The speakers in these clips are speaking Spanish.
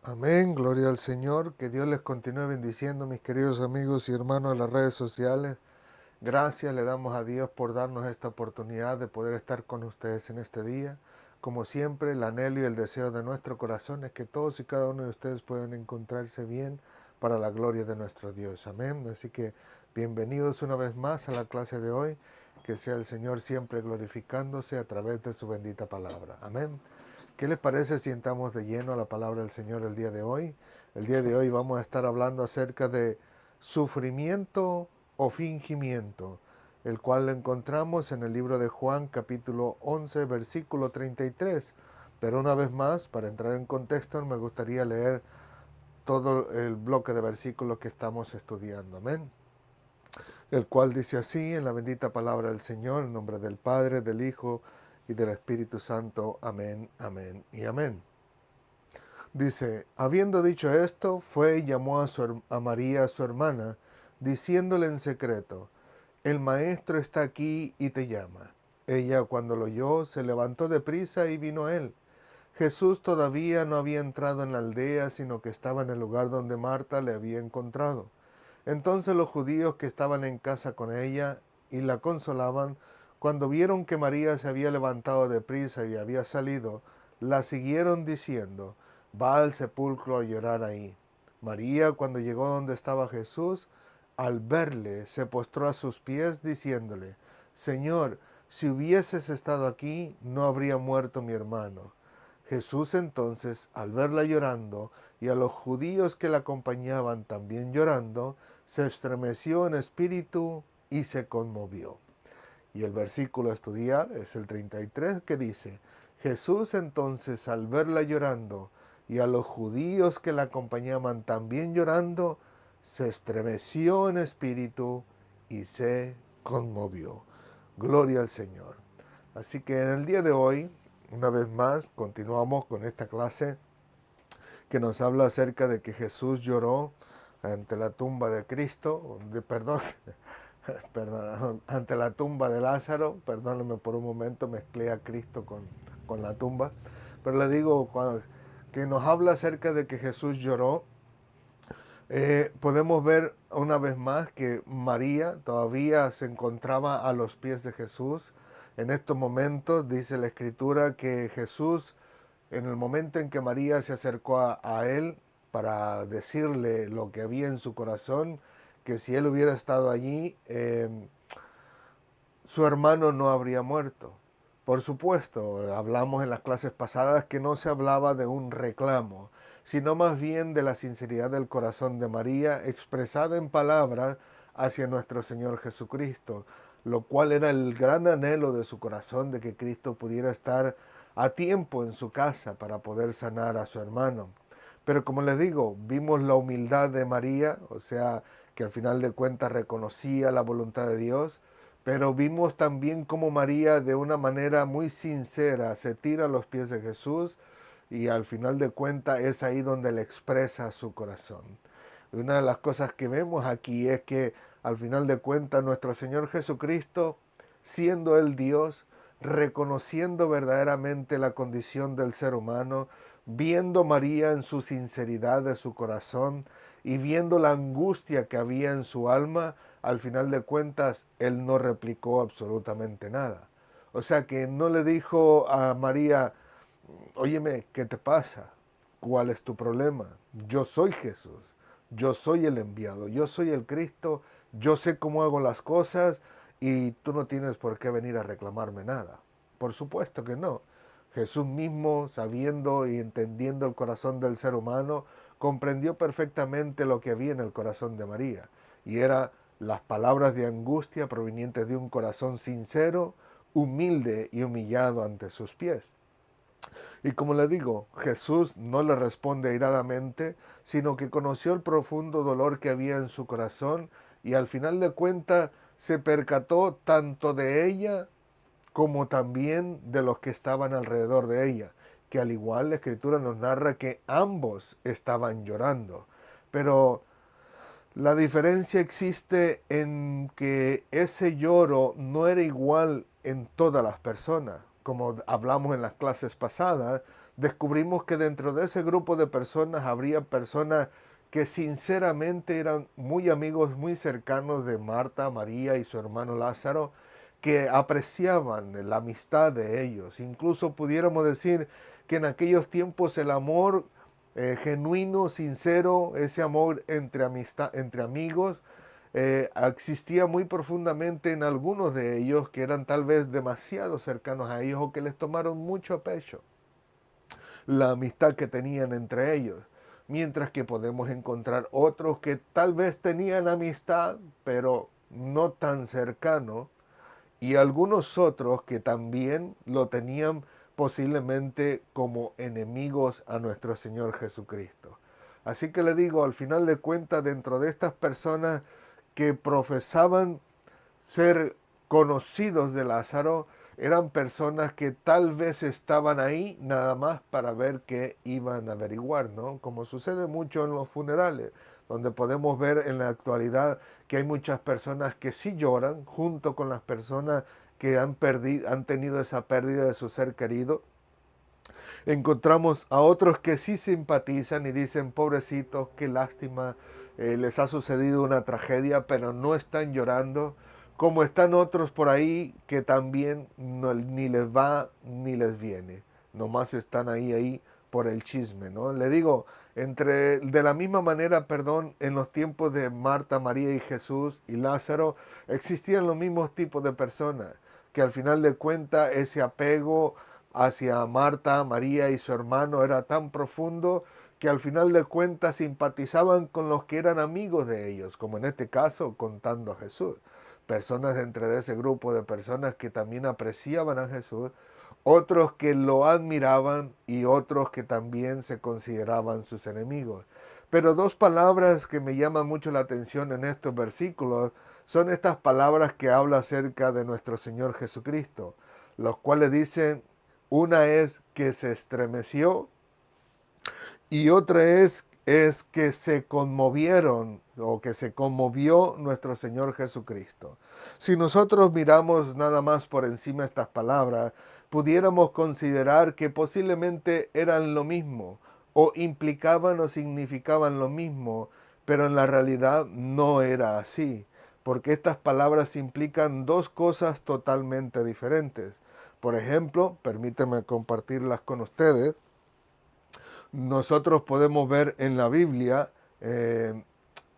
Amén, gloria al Señor, que Dios les continúe bendiciendo, mis queridos amigos y hermanos de las redes sociales. Gracias le damos a Dios por darnos esta oportunidad de poder estar con ustedes en este día. Como siempre, el anhelo y el deseo de nuestro corazón es que todos y cada uno de ustedes puedan encontrarse bien para la gloria de nuestro Dios. Amén. Así que bienvenidos una vez más a la clase de hoy. Que sea el Señor siempre glorificándose a través de su bendita palabra. Amén. ¿Qué les parece si entramos de lleno a la palabra del Señor el día de hoy? El día de hoy vamos a estar hablando acerca de sufrimiento o fingimiento, el cual lo encontramos en el libro de Juan capítulo 11 versículo 33. Pero una vez más, para entrar en contexto, me gustaría leer todo el bloque de versículos que estamos estudiando. Amén. El cual dice así en la bendita palabra del Señor, en nombre del Padre, del Hijo y del Espíritu Santo. Amén, amén y amén. Dice, habiendo dicho esto, fue y llamó a María, su hermana, diciéndole en secreto, el maestro está aquí y te llama. Ella, cuando lo oyó, se levantó de prisa y vino a él. Jesús todavía no había entrado en la aldea, sino que estaba en el lugar donde Marta le había encontrado. Entonces los judíos que estaban en casa con ella y la consolaban, cuando vieron que María se había levantado de prisa y había salido, la siguieron diciendo, va al sepulcro a llorar ahí. María, cuando llegó donde estaba Jesús, al verle, se postró a sus pies diciéndole, Señor, si hubieses estado aquí, no habría muerto mi hermano. Jesús entonces, al verla llorando, y a los judíos que la acompañaban también llorando, se estremeció en espíritu y se conmovió. Y el versículo a estudiar es el 33 que dice, Jesús entonces al verla llorando y a los judíos que la acompañaban también llorando, se estremeció en espíritu y se conmovió. Gloria al Señor. Así que en el día de hoy, una vez más, continuamos con esta clase que nos habla acerca de que Jesús lloró ante la tumba de Cristo, perdón, ante la tumba de Lázaro. Perdónenme por un momento, mezclé a Cristo con la tumba. Pero le digo, que nos habla acerca de que Jesús lloró. Podemos ver una vez más que María todavía se encontraba a los pies de Jesús. En estos momentos dice la Escritura que Jesús, en el momento en que María se acercó a él para decirle lo que había en su corazón, que si él hubiera estado allí, su hermano no habría muerto. Por supuesto, hablamos en las clases pasadas que no se hablaba de un reclamo, sino más bien de la sinceridad del corazón de María expresada en palabras hacia nuestro Señor Jesucristo, lo cual era el gran anhelo de su corazón de que Cristo pudiera estar a tiempo en su casa para poder sanar a su hermano. Pero como les digo, vimos la humildad de María, o sea, que al final de cuentas reconocía la voluntad de Dios, pero vimos también cómo María de una manera muy sincera se tira a los pies de Jesús y al final de cuentas es ahí donde le expresa su corazón. Y una de las cosas que vemos aquí es que al final de cuentas nuestro Señor Jesucristo, siendo Él Dios, reconociendo verdaderamente la condición del ser humano, viendo María en su sinceridad de su corazón y viendo la angustia que había en su alma, al final de cuentas Él no replicó absolutamente nada. O sea que no le dijo a María, óyeme, ¿qué te pasa? ¿Cuál es tu problema? Yo soy Jesús, yo soy el enviado, yo soy el Cristo, yo sé cómo hago las cosas y tú no tienes por qué venir a reclamarme nada. Por supuesto que no. Jesús mismo, sabiendo y entendiendo el corazón del ser humano, comprendió perfectamente lo que había en el corazón de María. Y era las palabras de angustia provenientes de un corazón sincero, humilde y humillado ante sus pies. Y como le digo, Jesús no le responde airadamente, sino que conoció el profundo dolor que había en su corazón y al final de cuentas se percató tanto de ella como también de los que estaban alrededor de ella, que al igual la escritura nos narra que ambos estaban llorando. Pero la diferencia existe en que ese lloro no era igual en todas las personas. Como hablamos en las clases pasadas, descubrimos que dentro de ese grupo de personas habría personas que sinceramente eran muy amigos, muy cercanos de Marta, María y su hermano Lázaro, que apreciaban la amistad de ellos. Incluso pudiéramos decir que en aquellos tiempos el amor genuino, sincero, ese amor entre amistad, entre amigos, existía muy profundamente en algunos de ellos que eran tal vez demasiado cercanos a ellos o que les tomaron mucho a pecho la amistad que tenían entre ellos. Mientras que podemos encontrar otros que tal vez tenían amistad, pero no tan cercano, y algunos otros que también lo tenían posiblemente como enemigos a nuestro Señor Jesucristo. Así que le digo, al final de cuentas, dentro de estas personas que profesaban ser conocidos de Lázaro, eran personas que tal vez estaban ahí nada más para ver qué iban a averiguar, ¿no? Como sucede mucho en los funerales, donde podemos ver en la actualidad que hay muchas personas que sí lloran junto con las personas que han tenido esa pérdida de su ser querido. Encontramos a otros que sí simpatizan y dicen, pobrecitos, qué lástima, les ha sucedido una tragedia, pero no están llorando, como están otros por ahí que también ni les va ni les viene, nomás están ahí por el chisme, ¿no? Le digo, de la misma manera, perdón, en los tiempos de Marta, María y Jesús y Lázaro, existían los mismos tipos de personas, que al final de cuentas ese apego hacia Marta, María y su hermano era tan profundo que al final de cuentas simpatizaban con los que eran amigos de ellos, como en este caso contando a Jesús. Personas dentro de ese grupo de personas que también apreciaban a Jesús, otros que lo admiraban y otros que también se consideraban sus enemigos. Pero dos palabras que me llaman mucho la atención en estos versículos son estas palabras que habla acerca de nuestro Señor Jesucristo, los cuales dicen, una es que se estremeció y otra es que se conmovieron o que se conmovió nuestro Señor Jesucristo. Si nosotros miramos nada más por encima estas palabras, pudiéramos considerar que posiblemente eran lo mismo o implicaban o significaban lo mismo, pero en la realidad no era así, porque estas palabras implican dos cosas totalmente diferentes. Por ejemplo, permíteme compartirlas con ustedes. Nosotros podemos ver en la Biblia,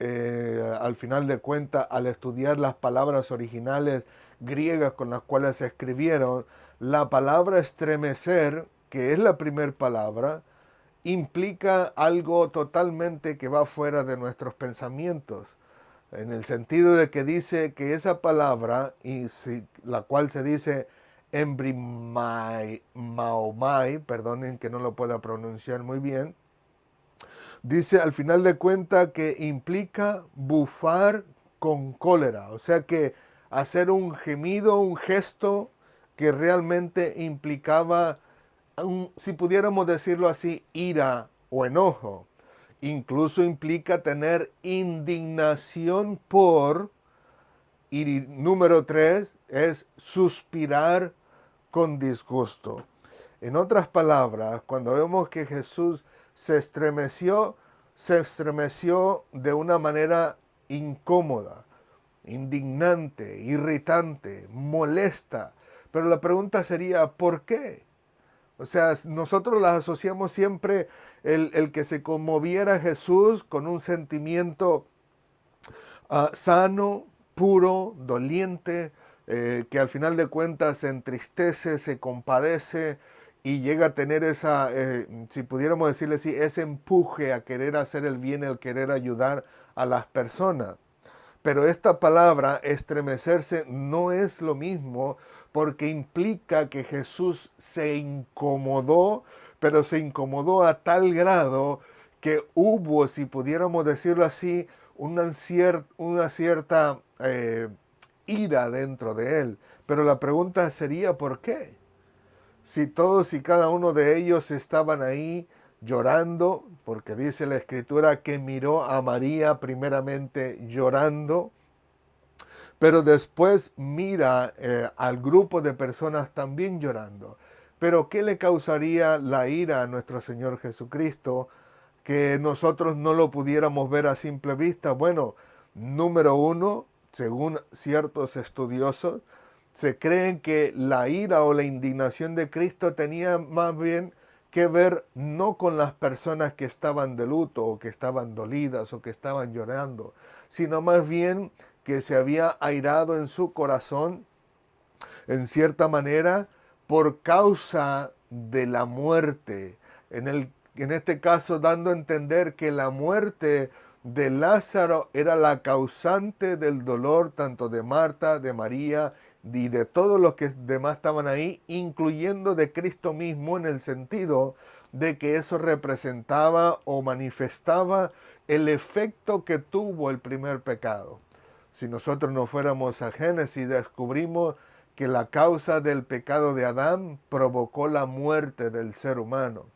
al final de cuentas, al estudiar las palabras originales griegas con las cuales se escribieron, la palabra estremecer, que es la primera palabra, implica algo totalmente que va fuera de nuestros pensamientos, en el sentido de que dice que esa palabra, la cual se dice embrimaomai, perdonen que no lo pueda pronunciar muy bien, dice al final de cuentas que implica bufar con cólera, o sea que hacer un gemido, un gesto que realmente implicaba, si pudiéramos decirlo así, ira o enojo. Incluso implica tener indignación por, y número 3 es suspirar con disgusto. En otras palabras, cuando vemos que Jesús se estremeció de una manera incómoda, indignante, irritante, molesta. Pero la pregunta sería, ¿por qué? O sea, nosotros las asociamos siempre el que se conmoviera Jesús con un sentimiento sano, puro, doliente, que al final de cuentas se entristece, se compadece y llega a tener esa, si pudiéramos decirle así, ese empuje a querer hacer el bien, el querer ayudar a las personas. Pero esta palabra, estremecerse, no es lo mismo porque implica que Jesús se incomodó, pero se incomodó a tal grado que hubo, si pudiéramos decirlo así, una cierta ira dentro de él. Pero la pregunta sería, ¿por qué? Si todos y cada uno de ellos estaban ahí llorando, porque dice la escritura que miró a María primeramente llorando, pero después mira al grupo de personas también llorando. Pero ¿qué le causaría la ira a nuestro Señor Jesucristo que nosotros no lo pudiéramos ver a simple vista? Bueno, número uno, según ciertos estudiosos, se creen que la ira o la indignación de Cristo tenía más bien que ver no con las personas que estaban de luto o que estaban dolidas o que estaban llorando, sino más bien que se había airado en su corazón, en cierta manera, por causa de la muerte. En este caso, dando a entender que la muerte de Lázaro era la causante del dolor tanto de Marta, de María y de todos los que demás estaban ahí, incluyendo de Cristo mismo, en el sentido de que eso representaba o manifestaba el efecto que tuvo el primer pecado. Si nosotros nos fuéramos a Génesis, descubrimos que la causa del pecado de Adán provocó la muerte del ser humano.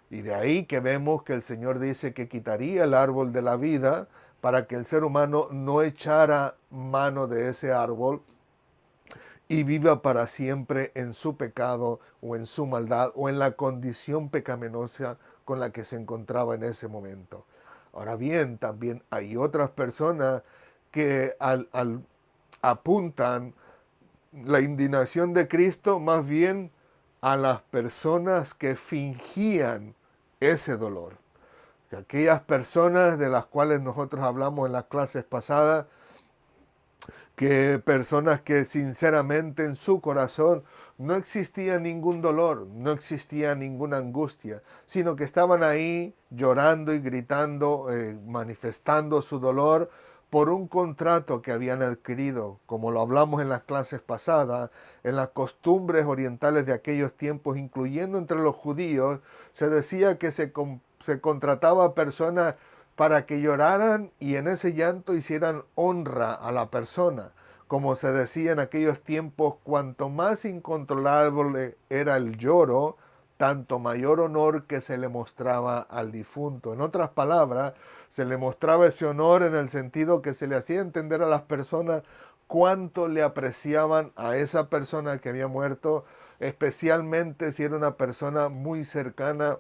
Y de ahí que vemos que el Señor dice que quitaría el árbol de la vida para que el ser humano no echara mano de ese árbol y viva para siempre en su pecado o en su maldad o en la condición pecaminosa con la que se encontraba en ese momento. Ahora bien, también hay otras personas que apuntan la indignación de Cristo más bien a las personas que fingían ese dolor. Aquellas personas de las cuales nosotros hablamos en las clases pasadas, que personas que sinceramente en su corazón no existía ningún dolor, no existía ninguna angustia, sino que estaban ahí llorando y gritando, manifestando su dolor por un contrato que habían adquirido, como lo hablamos en las clases pasadas, en las costumbres orientales de aquellos tiempos, incluyendo entre los judíos, se decía que se contrataba a personas para que lloraran y en ese llanto hicieran honra a la persona. Como se decía en aquellos tiempos, cuanto más incontrolable era el lloro, tanto mayor honor que se le mostraba al difunto. En otras palabras, se le mostraba ese honor en el sentido que se le hacía entender a las personas cuánto le apreciaban a esa persona que había muerto, especialmente si era una persona muy cercana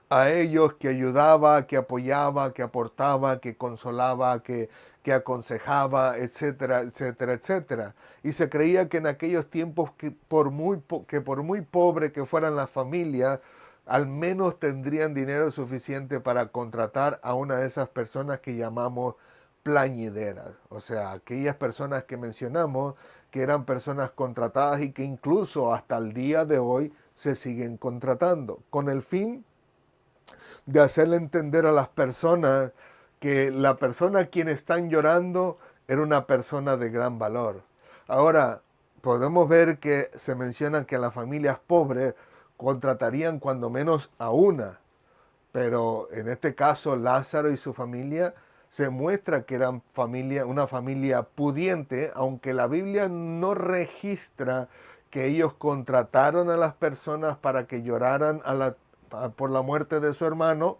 a ellos, que ayudaba, que apoyaba, que aportaba, que consolaba, que aconsejaba, etcétera, etcétera, etcétera. Y se creía que en aquellos tiempos que por muy pobre que fueran las familias, al menos tendrían dinero suficiente para contratar a una de esas personas que llamamos plañideras. O sea, aquellas personas que mencionamos que eran personas contratadas y que incluso hasta el día de hoy se siguen contratando, con el fin de hacerle entender a las personas que la persona a quien están llorando era una persona de gran valor. Ahora, podemos ver que se menciona que las familias pobres contratarían cuando menos a una, pero en este caso Lázaro y su familia se muestra que eran una familia pudiente, aunque la Biblia no registra que ellos contrataron a las personas para que lloraran por la muerte de su hermano.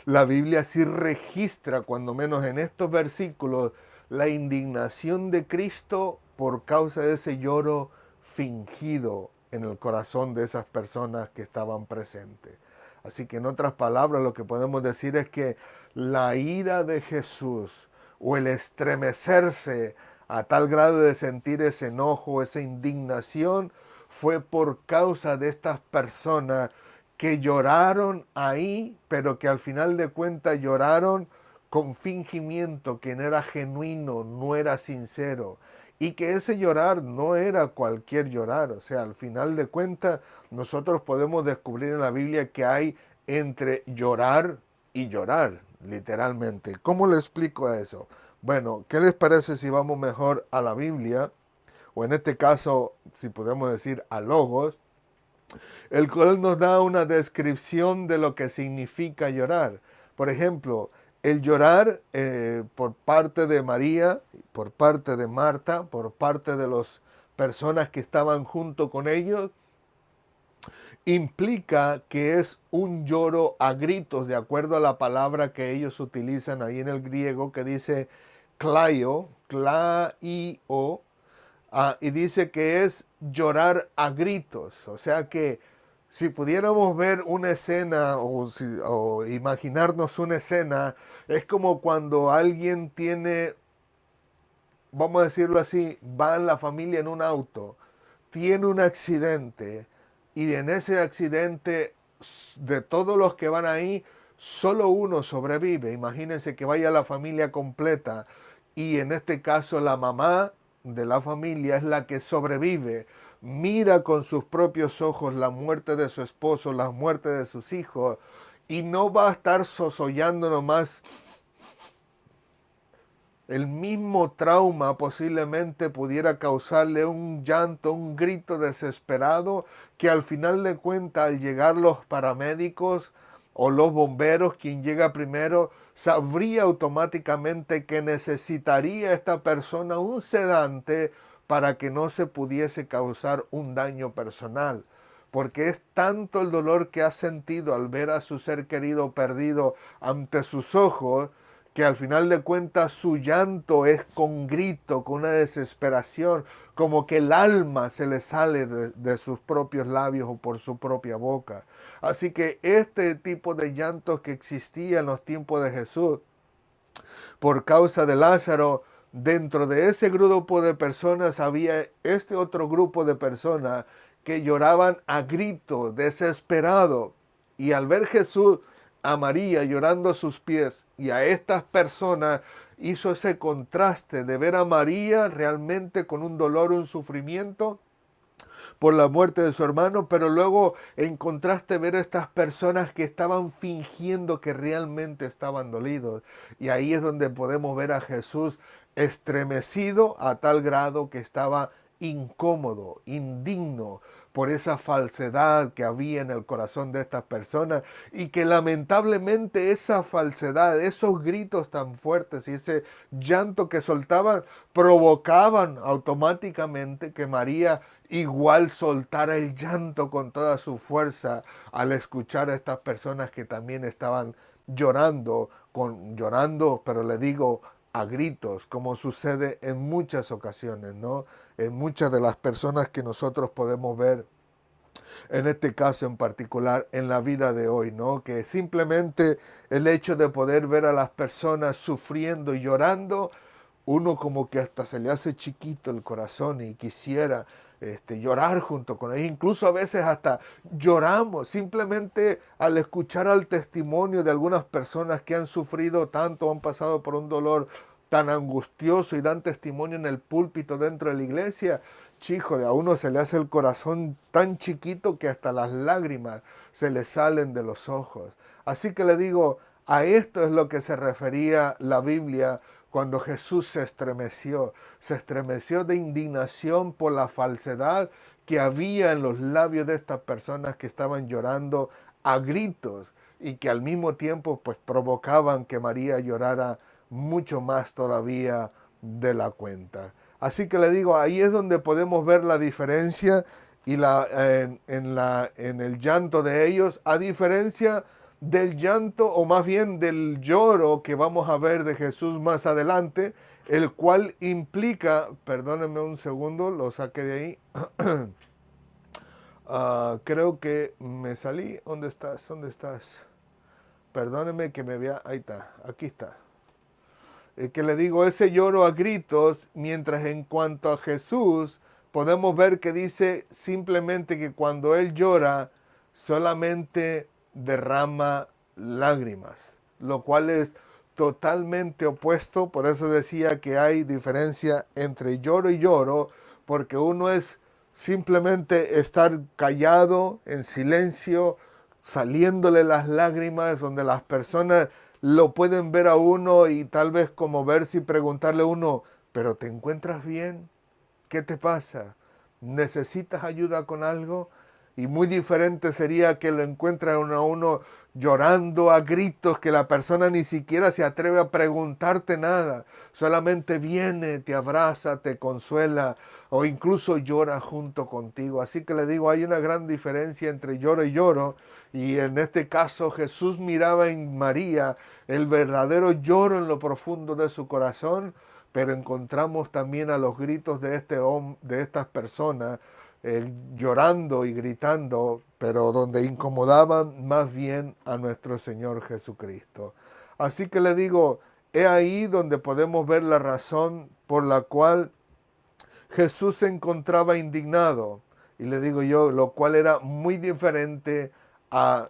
La Biblia sí registra, cuando menos en estos versículos, la indignación de Cristo por causa de ese lloro fingido en el corazón de esas personas que estaban presentes. Así que en otras palabras lo que podemos decir es que la ira de Jesús o el estremecerse a tal grado de sentir ese enojo, esa indignación, fue por causa de estas personas que lloraron ahí, pero que al final de cuentas lloraron con fingimiento, que no era genuino, no era sincero. Y que ese llorar no era cualquier llorar. O sea, al final de cuentas, nosotros podemos descubrir en la Biblia que hay entre llorar y llorar, literalmente. ¿Cómo le explico eso? Bueno, ¿qué les parece si vamos mejor a la Biblia? O en este caso, si podemos decir a Logos, el cual nos da una descripción de lo que significa llorar. Por ejemplo, el llorar por parte de María, por parte de Marta, por parte de las personas que estaban junto con ellos, implica que es un lloro a gritos, de acuerdo a la palabra que ellos utilizan ahí en el griego, que dice klaio, klaio, Y dice que es llorar a gritos. O sea que si pudiéramos ver una escena o imaginarnos una escena, es como cuando alguien tiene, vamos a decirlo así, va en la familia en un auto, tiene un accidente y en ese accidente de todos los que van ahí, solo uno sobrevive. Imagínense que vaya la familia completa y en este caso la mamá de la familia es la que sobrevive. Mira con sus propios ojos la muerte de su esposo, la muerte de sus hijos y no va a estar sosollando nomás. El mismo trauma posiblemente pudiera causarle un llanto, un grito desesperado que al final de cuentas al llegar los paramédicos o los bomberos, quien llega primero, sabría automáticamente que necesitaría esta persona un sedante para que no se pudiese causar un daño personal. Porque es tanto el dolor que ha sentido al ver a su ser querido perdido ante sus ojos, que al final de cuentas su llanto es con grito, con una desesperación, como que el alma se le sale de sus propios labios o por su propia boca. Así que este tipo de llantos que existía en los tiempos de Jesús por causa de Lázaro, dentro de ese grupo de personas había este otro grupo de personas que lloraban a grito, desesperado. Y al ver Jesús a María llorando a sus pies y a estas personas, hizo ese contraste de ver a María realmente con un dolor, un sufrimiento por la muerte de su hermano, pero luego encontraste ver a estas personas que estaban fingiendo que realmente estaban dolidos. Y ahí es donde podemos ver a Jesús estremecido a tal grado que estaba incómodo, indigno por esa falsedad que había en el corazón de estas personas y que lamentablemente esa falsedad, esos gritos tan fuertes y ese llanto que soltaban provocaban automáticamente que María igual soltara el llanto con toda su fuerza al escuchar a estas personas que también estaban llorando, pero le digo a gritos, como sucede en muchas ocasiones, ¿no? En muchas de las personas que nosotros podemos ver en este caso en particular en la vida de hoy, ¿no? Que simplemente el hecho de poder ver a las personas sufriendo y llorando, uno como que hasta se le hace chiquito el corazón y quisiera llorar junto con ellos. Incluso a veces hasta lloramos simplemente al escuchar al testimonio de algunas personas que han sufrido tanto, han pasado por un dolor tan angustioso y dan testimonio en el púlpito dentro de la iglesia. Chíjole, a uno se le hace el corazón tan chiquito que hasta las lágrimas se le salen de los ojos. Así que le digo, a esto es lo que se refería la Biblia cuando Jesús se estremeció de indignación por la falsedad que había en los labios de estas personas que estaban llorando a gritos y que al mismo tiempo pues provocaban que María llorara mucho más todavía de la cuenta. Así que le digo, ahí es donde podemos ver la diferencia y en el llanto de ellos, a diferencia del llanto o más bien del lloro que vamos a ver de Jesús más adelante, el cual implica, perdónenme un segundo, lo saqué de ahí, creo que me salí, ¿dónde estás? ¿Dónde estás? Perdónenme que me vea, ahí está, aquí está. Que le digo, ese lloro a gritos, mientras en cuanto a Jesús, podemos ver que dice simplemente que cuando Él llora, solamente derrama lágrimas, lo cual es totalmente opuesto. Por eso decía que hay diferencia entre lloro y lloro, porque uno es simplemente estar callado, en silencio, saliéndole las lágrimas, donde las personas lo pueden ver a uno y tal vez como ver si preguntarle a uno, ¿pero te encuentras bien? ¿Qué te pasa? ¿Necesitas ayuda con algo? Y muy diferente sería que lo encuentren a uno llorando a gritos, que la persona ni siquiera se atreve a preguntarte nada, solamente viene, te abraza, te consuela o incluso llora junto contigo. Así que le digo, hay una gran diferencia entre lloro y lloro, y en este caso Jesús miraba en María el verdadero lloro en lo profundo de su corazón, pero encontramos también a los gritos de, de estas personas llorando y gritando, pero donde incomodaban más bien a nuestro Señor Jesucristo. Así que le digo, he ahí donde podemos ver la razón por la cual Jesús se encontraba indignado. Y le digo yo, lo cual era muy diferente a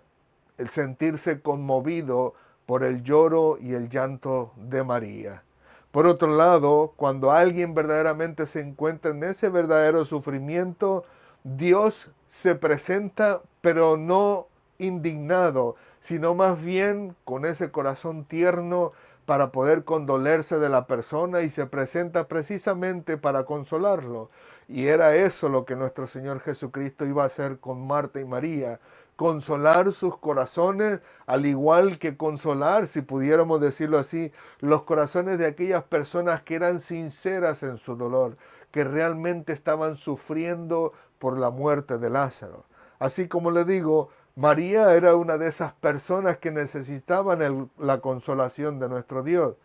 el sentirse conmovido por el lloro y el llanto de María. Por otro lado, cuando alguien verdaderamente se encuentra en ese verdadero sufrimiento, Dios se presenta, pero no indignado, sino más bien con ese corazón tierno para poder condolerse de la persona, y se presenta precisamente para consolarlo. Y era eso lo que nuestro Señor Jesucristo iba a hacer con Marta y María: consolar sus corazones, al igual que consolar, si pudiéramos decirlo así, los corazones de aquellas personas que eran sinceras en su dolor, que realmente estaban sufriendo por la muerte de Lázaro. Así como le digo, María era una de esas personas que necesitaban la consolación de nuestro Dios.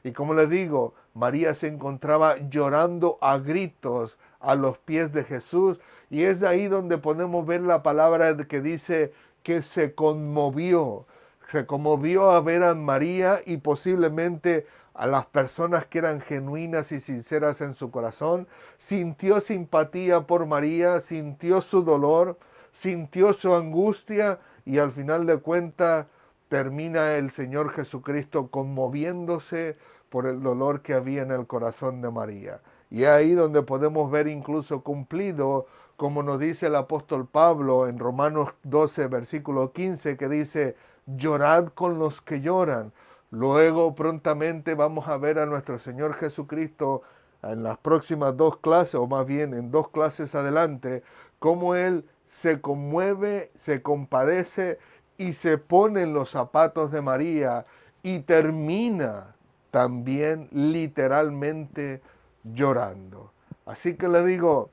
Y como les digo, María se encontraba llorando a gritos a los pies de Jesús, y es ahí donde podemos ver la palabra que dice que se conmovió. Se conmovió a ver a María y posiblemente a las personas que eran genuinas y sinceras en su corazón. Sintió simpatía por María, sintió su dolor, sintió su angustia, y al final de cuentas termina el Señor Jesucristo conmoviéndose por el dolor que había en el corazón de María. Y es ahí donde podemos ver incluso cumplido, como nos dice el apóstol Pablo en Romanos 12, versículo 15, que dice: llorad con los que lloran. Luego prontamente vamos a ver a nuestro Señor Jesucristo en las próximas dos clases, o más bien en dos clases adelante, cómo Él se conmueve, se compadece y se pone en los zapatos de María, y termina también literalmente llorando. Así que le digo,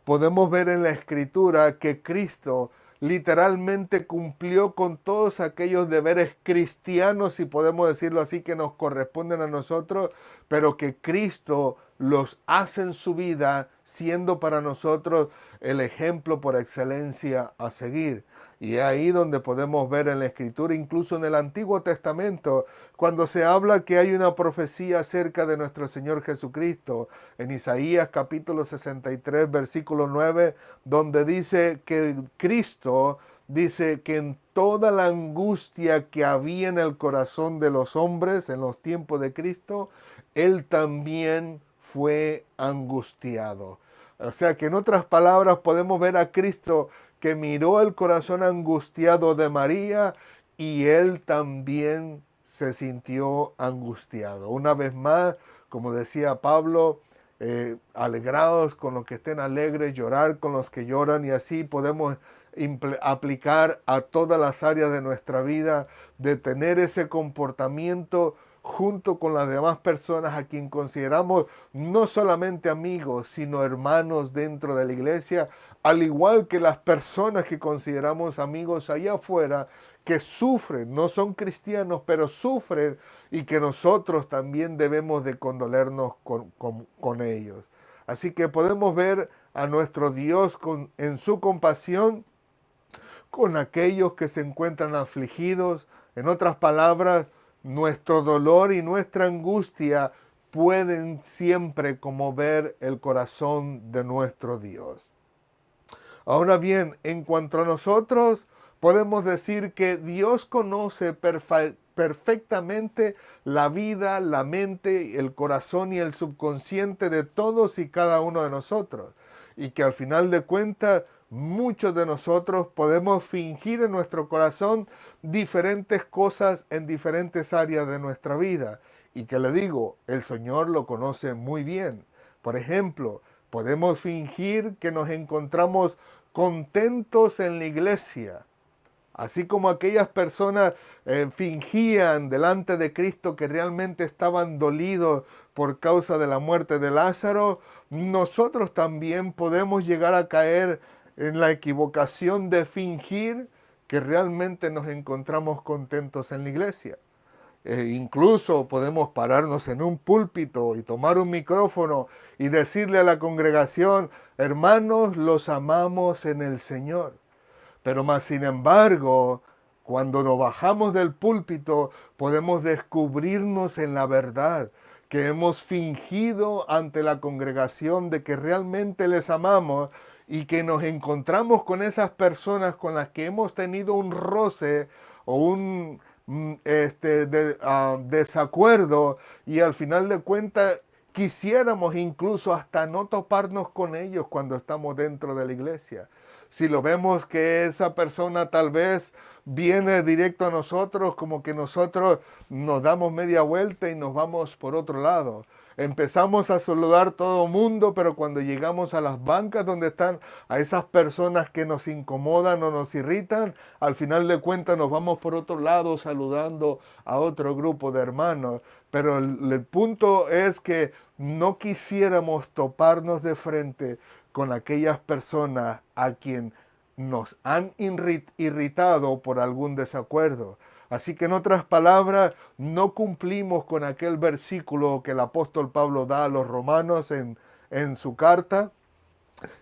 podemos ver en la Escritura que Cristo literalmente cumplió con todos aquellos deberes cristianos, si podemos decirlo así, que nos corresponden a nosotros, pero que Cristo los hace en su vida, siendo para nosotros el ejemplo por excelencia a seguir. Y es ahí donde podemos ver en la Escritura, incluso en el Antiguo Testamento, cuando se habla que hay una profecía acerca de nuestro Señor Jesucristo, en Isaías capítulo 63, versículo 9, donde dice que Cristo, dice que en toda la angustia que había en el corazón de los hombres en los tiempos de Cristo, Él también fue angustiado. O sea que en otras palabras podemos ver a Cristo que miró el corazón angustiado de María, y Él también se sintió angustiado. Una vez más, como decía Pablo, alegraos con los que estén alegres, llorar con los que lloran, y así podemos aplicar a todas las áreas de nuestra vida, de tener ese comportamiento junto con las demás personas a quien consideramos no solamente amigos, sino hermanos dentro de la iglesia, al igual que las personas que consideramos amigos allá afuera, que sufren, no son cristianos, pero sufren, y que nosotros también debemos de condolernos con ellos. Así que podemos ver a nuestro Dios en su compasión con aquellos que se encuentran afligidos. En otras palabras, nuestro dolor y nuestra angustia pueden siempre conmover el corazón de nuestro Dios. Ahora bien, en cuanto a nosotros, podemos decir que Dios conoce perfectamente la vida, la mente, el corazón y el subconsciente de todos y cada uno de nosotros. Y que al final de cuentas, muchos de nosotros podemos fingir en nuestro corazón diferentes cosas en diferentes áreas de nuestra vida. Y que le digo, el Señor lo conoce muy bien. Por ejemplo, podemos fingir que nos encontramos contentos en la iglesia, así como aquellas personas fingían delante de Cristo que realmente estaban dolidos por causa de la muerte de Lázaro. Nosotros también podemos llegar a caer en la equivocación de fingir que realmente nos encontramos contentos en la iglesia. Incluso podemos pararnos en un púlpito y tomar un micrófono y decirle a la congregación, hermanos, los amamos en el Señor. Pero más sin embargo, cuando nos bajamos del púlpito, podemos descubrirnos en la verdad, que hemos fingido ante la congregación de que realmente les amamos y que nos encontramos con esas personas con las que hemos tenido un roce o un desacuerdo, y al final de cuentas quisiéramos incluso hasta no toparnos con ellos cuando estamos dentro de la iglesia. Si lo vemos que esa persona tal vez viene directo a nosotros, como que nosotros nos damos media vuelta y nos vamos por otro lado. Empezamos a saludar todo el mundo, pero cuando llegamos a las bancas donde están a esas personas que nos incomodan o nos irritan, al final de cuentas nos vamos por otro lado saludando a otro grupo de hermanos. Pero el punto es que no quisiéramos toparnos de frente con aquellas personas a quien nos han irritado por algún desacuerdo. Así que en otras palabras, no cumplimos con aquel versículo que el apóstol Pablo da a los romanos en su carta,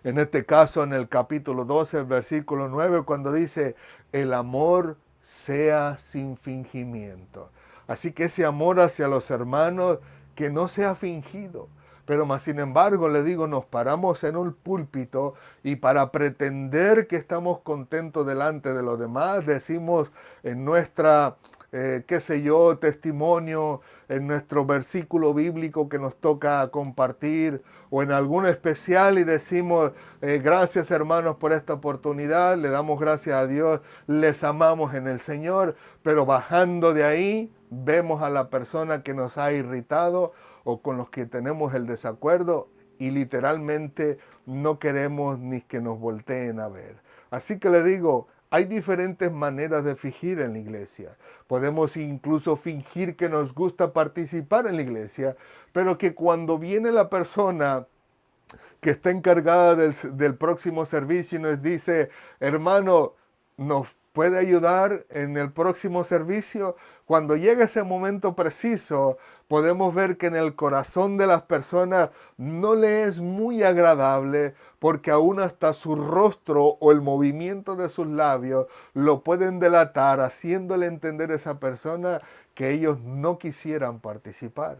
en este caso en el capítulo 12, el versículo 9, cuando dice, el amor sea sin fingimiento. Así que ese amor hacia los hermanos, que no sea fingido. Pero más sin embargo, le digo, nos paramos en un púlpito y para pretender que estamos contentos delante de los demás, decimos en nuestra, qué sé yo, testimonio, en nuestro versículo bíblico que nos toca compartir o en algún especial y decimos, gracias hermanos por esta oportunidad, le damos gracias a Dios, les amamos en el Señor, pero bajando de ahí vemos a la persona que nos ha irritado o con los que tenemos el desacuerdo y literalmente no queremos ni que nos volteen a ver. Así que le digo, hay diferentes maneras de fingir en la iglesia. Podemos incluso fingir que nos gusta participar en la iglesia, pero que cuando viene la persona que está encargada del próximo servicio y nos dice, hermano, ¿nos puede ayudar en el próximo servicio? Cuando llega ese momento preciso, podemos ver que en el corazón de las personas no le es muy agradable, porque aún hasta su rostro o el movimiento de sus labios lo pueden delatar, haciéndole entender a esa persona que ellos no quisieran participar.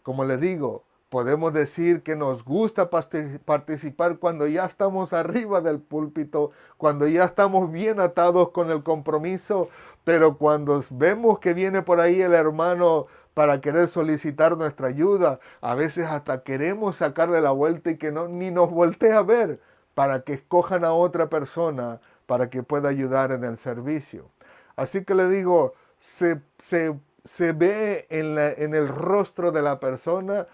Como les digo, podemos decir que nos gusta participar cuando ya estamos arriba del púlpito, cuando ya estamos bien atados con el compromiso, pero cuando vemos que viene por ahí el hermano para querer solicitar nuestra ayuda, a veces hasta queremos sacarle la vuelta y que no, ni nos voltee a ver para que escojan a otra persona para que pueda ayudar en el servicio. Así que le digo, se ve en el rostro de la persona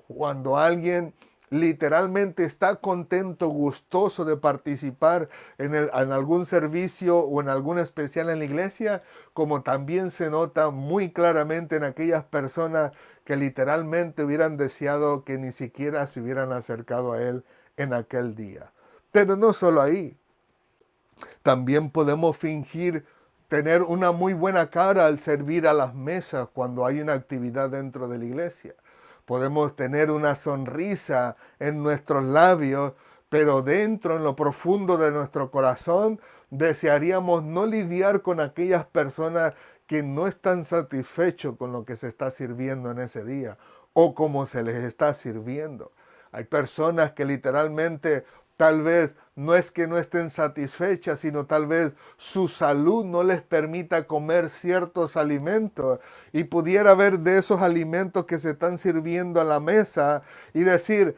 cuando alguien literalmente está contento, gustoso de participar en algún servicio o en algún especial en la iglesia, como también se nota muy claramente en aquellas personas que literalmente hubieran deseado que ni siquiera se hubieran acercado a él en aquel día. Pero no solo ahí, también podemos fingir tener una muy buena cara al servir a las mesas cuando hay una actividad dentro de la iglesia. Podemos tener una sonrisa en nuestros labios, pero dentro, en lo profundo de nuestro corazón, desearíamos no lidiar con aquellas personas que no están satisfechos con lo que se está sirviendo en ese día o cómo se les está sirviendo. Hay personas que literalmente tal vez no es que no estén satisfechas, sino tal vez su salud no les permita comer ciertos alimentos y pudiera ver de esos alimentos que se están sirviendo a la mesa y decir,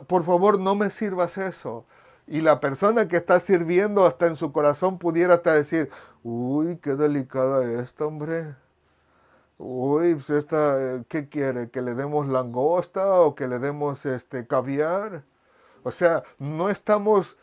por favor no me sirvas eso. Y la persona que está sirviendo hasta en su corazón pudiera hasta decir, uy, qué delicada esta, hombre. Uy, pues esta, ¿qué quiere? ¿Que le demos langosta o que le demos caviar? O sea, no estamos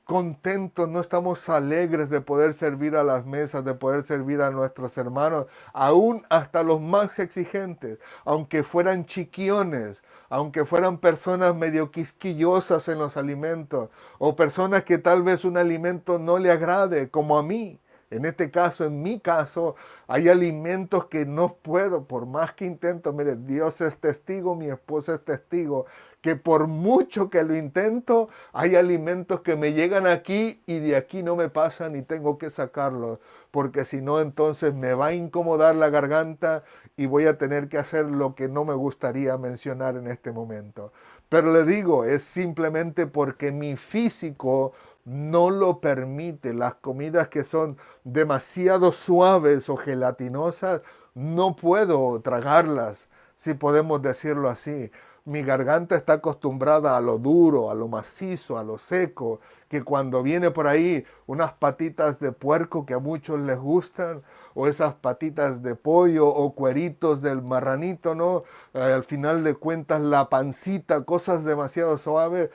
contentos, no estamos alegres de poder servir a las mesas, de poder servir a nuestros hermanos, aún hasta los más exigentes, aunque fueran chiquiones, aunque fueran personas medio quisquillosas en los alimentos, o personas que tal vez un alimento no le agrade, como a mí, En este caso, en mi caso, hay alimentos que no puedo, por más que intento. Mire, Dios es testigo, mi esposa es testigo, que por mucho que lo intento, hay alimentos que me llegan aquí y de aquí no me pasan y tengo que sacarlos, porque si no, entonces me va a incomodar la garganta y voy a tener que hacer lo que no me gustaría mencionar en este momento. Pero le digo, es simplemente porque mi físico no lo permite. Las comidas que son demasiado suaves o gelatinosas, no puedo tragarlas, si podemos decirlo así. Mi garganta está acostumbrada a lo duro, a lo macizo, a lo seco, que cuando viene por ahí unas patitas de puerco que a muchos les gustan, o esas patitas de pollo o cueritos del marranito, ¿no? Al final de cuentas la pancita, cosas demasiado suaves,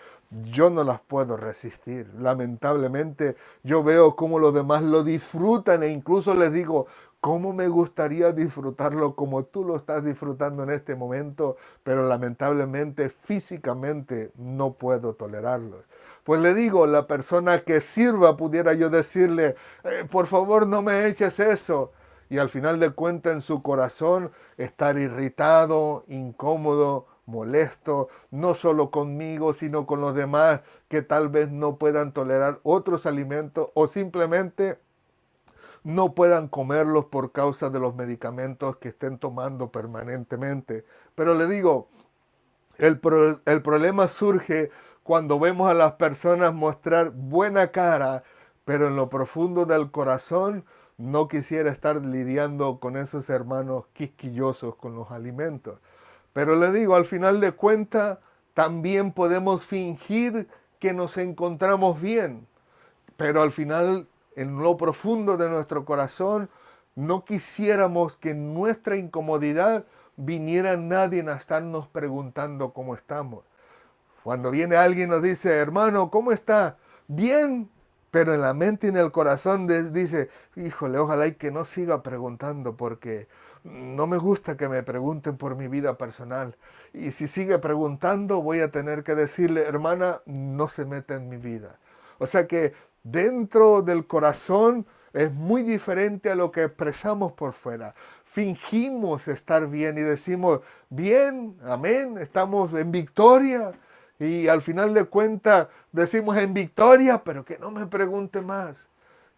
yo no las puedo resistir. Lamentablemente yo veo cómo los demás lo disfrutan e incluso les digo, cómo me gustaría disfrutarlo como tú lo estás disfrutando en este momento, pero lamentablemente físicamente no puedo tolerarlo. Pues le digo, la persona que sirva pudiera yo decirle, por favor no me eches eso. Y al final de cuentas en su corazón estar irritado, incómodo, molesto, no solo conmigo, sino con los demás que tal vez no puedan tolerar otros alimentos o simplemente no puedan comerlos por causa de los medicamentos que estén tomando permanentemente. Pero le digo, el problema surge cuando vemos a las personas mostrar buena cara, pero en lo profundo del corazón no quisiera estar lidiando con esos hermanos quisquillosos con los alimentos. Pero le digo, al final de cuentas, también podemos fingir que nos encontramos bien, pero al final, en lo profundo de nuestro corazón, no quisiéramos que en nuestra incomodidad viniera nadie a estarnos preguntando cómo estamos. Cuando viene alguien y nos dice, hermano, ¿cómo está? Bien, pero en la mente y en el corazón dice, híjole, ojalá y que no siga preguntando porque no me gusta que me pregunten por mi vida personal. Y si sigue preguntando, voy a tener que decirle, hermana, no se meta en mi vida. O sea que dentro del corazón es muy diferente a lo que expresamos por fuera. Fingimos estar bien y decimos, bien, amén, estamos en victoria. Y al final de cuentas decimos en victoria, pero que no me pregunte más,